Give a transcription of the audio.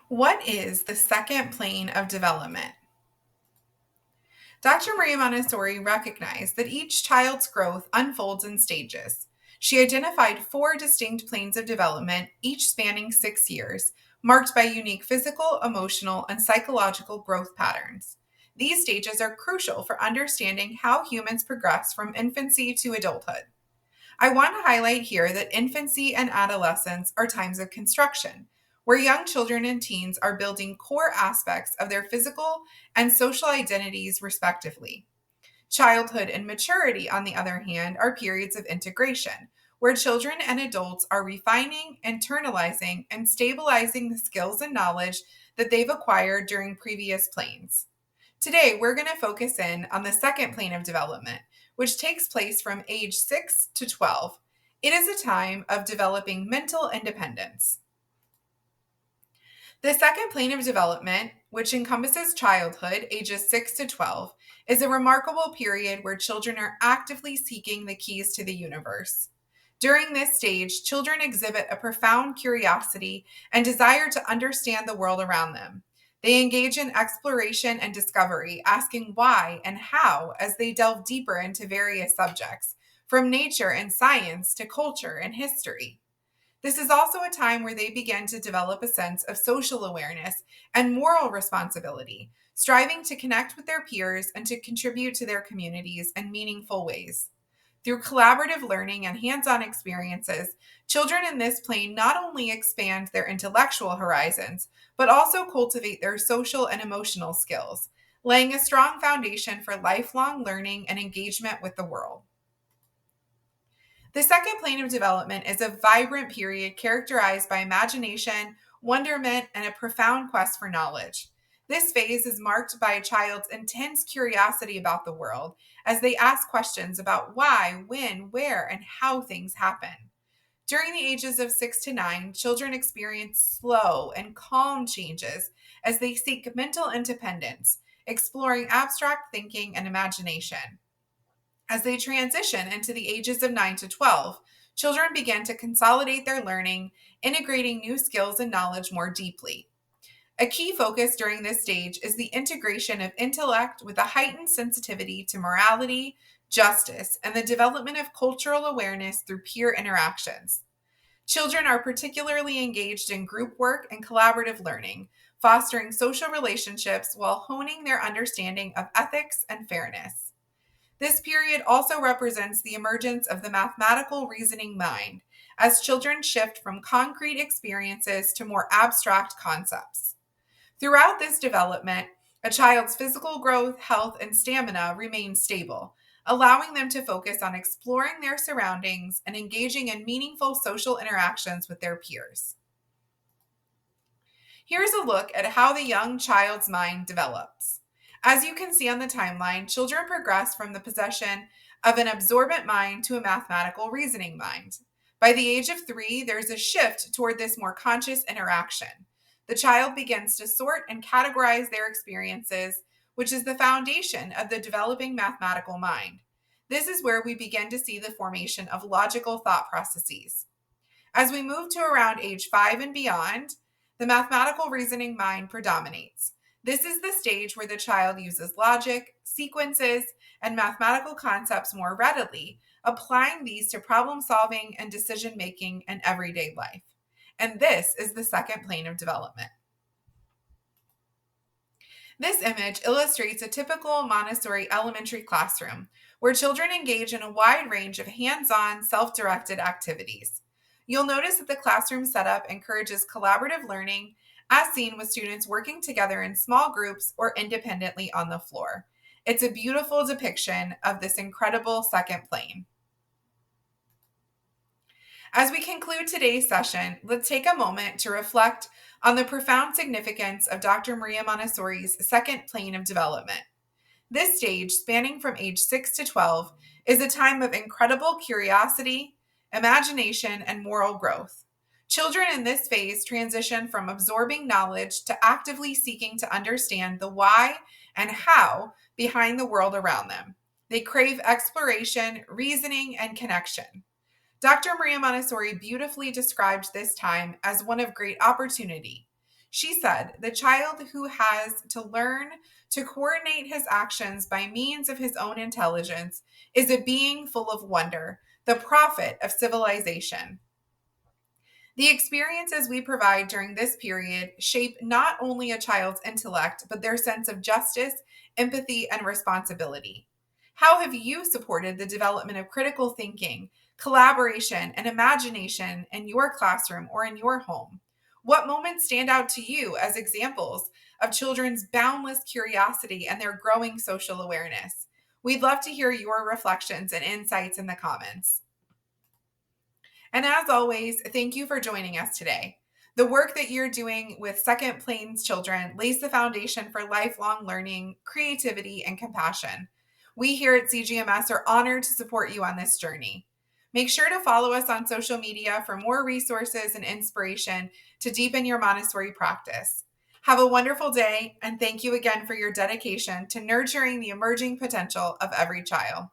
What is the second plane of development? Dr. Maria Montessori recognized that each child's growth unfolds in stages. She identified four distinct planes of development, each spanning 6 years, marked by unique physical, emotional, and psychological growth patterns. These stages are crucial for understanding how humans progress from infancy to adulthood. I want to highlight here that infancy and adolescence are times of construction, where young children and teens are building core aspects of their physical and social identities, respectively. Childhood and maturity, on the other hand, are periods of integration, where children and adults are refining, internalizing, and stabilizing the skills and knowledge that they've acquired during previous planes. Today, we're going to focus in on the second plane of development, which takes place from age 6 to 12. It is a time of developing mental independence. The second plane of development, which encompasses childhood, ages 6 to 12, is a remarkable period where children are actively seeking the keys to the universe. During this stage, children exhibit a profound curiosity and desire to understand the world around them. They engage in exploration and discovery, asking why and how as they delve deeper into various subjects, from nature and science to culture and history. This is also a time where they begin to develop a sense of social awareness and moral responsibility, striving to connect with their peers and to contribute to their communities in meaningful ways. Through collaborative learning and hands-on experiences, children in this plane not only expand their intellectual horizons, but also cultivate their social and emotional skills, laying a strong foundation for lifelong learning and engagement with the world. The second plane of development is a vibrant period characterized by imagination, wonderment, and a profound quest for knowledge. This phase is marked by a child's intense curiosity about the world as they ask questions about why, when, where, and how things happen. During the ages of 6 to 9, children experience slow and calm changes as they seek mental independence, exploring abstract thinking and imagination. As they transition into the ages of 9 to 12, children begin to consolidate their learning, integrating new skills and knowledge more deeply. A key focus during this stage is the integration of intellect with a heightened sensitivity to morality, justice, and the development of cultural awareness through peer interactions. Children are particularly engaged in group work and collaborative learning, fostering social relationships while honing their understanding of ethics and fairness. This period also represents the emergence of the mathematical reasoning mind, as children shift from concrete experiences to more abstract concepts. Throughout this development, a child's physical growth, health, and stamina remain stable, allowing them to focus on exploring their surroundings and engaging in meaningful social interactions with their peers. Here's a look at how the young child's mind develops. As you can see on the timeline, children progress from the possession of an absorbent mind to a mathematical reasoning mind. By the age of 3, there's a shift toward this more conscious interaction. The child begins to sort and categorize their experiences, which is the foundation of the developing mathematical mind. This is where we begin to see the formation of logical thought processes. As we move to around age 5 and beyond, the mathematical reasoning mind predominates. This is the stage where the child uses logic, sequences, and mathematical concepts more readily, applying these to problem solving and decision making in everyday life. And this is the second plane of development. This image illustrates a typical Montessori elementary classroom where children engage in a wide range of hands-on, self-directed activities. You'll notice that the classroom setup encourages collaborative learning, as seen with students working together in small groups or independently on the floor. It's a beautiful depiction of this incredible second plane. As we conclude today's session, let's take a moment to reflect on the profound significance of Dr. Maria Montessori's second plane of development. This stage, spanning from age 6 to 12, is a time of incredible curiosity, imagination, and moral growth. Children in this phase transition from absorbing knowledge to actively seeking to understand the why and how behind the world around them. They crave exploration, reasoning, and connection. Dr. Maria Montessori beautifully described this time as one of great opportunity. She said, "The child who has to learn to coordinate his actions by means of his own intelligence is a being full of wonder, the prophet of civilization." The experiences we provide during this period shape not only a child's intellect, but their sense of justice, empathy, and responsibility. How have you supported the development of critical thinking, collaboration, and imagination in your classroom or in your home? What moments stand out to you as examples of children's boundless curiosity and their growing social awareness? We'd love to hear your reflections and insights in the comments. And as always, thank you for joining us today. The work that you're doing with Second Plains children lays the foundation for lifelong learning, creativity, and compassion. We here at CGMS are honored to support you on this journey. Make sure to follow us on social media for more resources and inspiration to deepen your Montessori practice. Have a wonderful day, and thank you again for your dedication to nurturing the emerging potential of every child.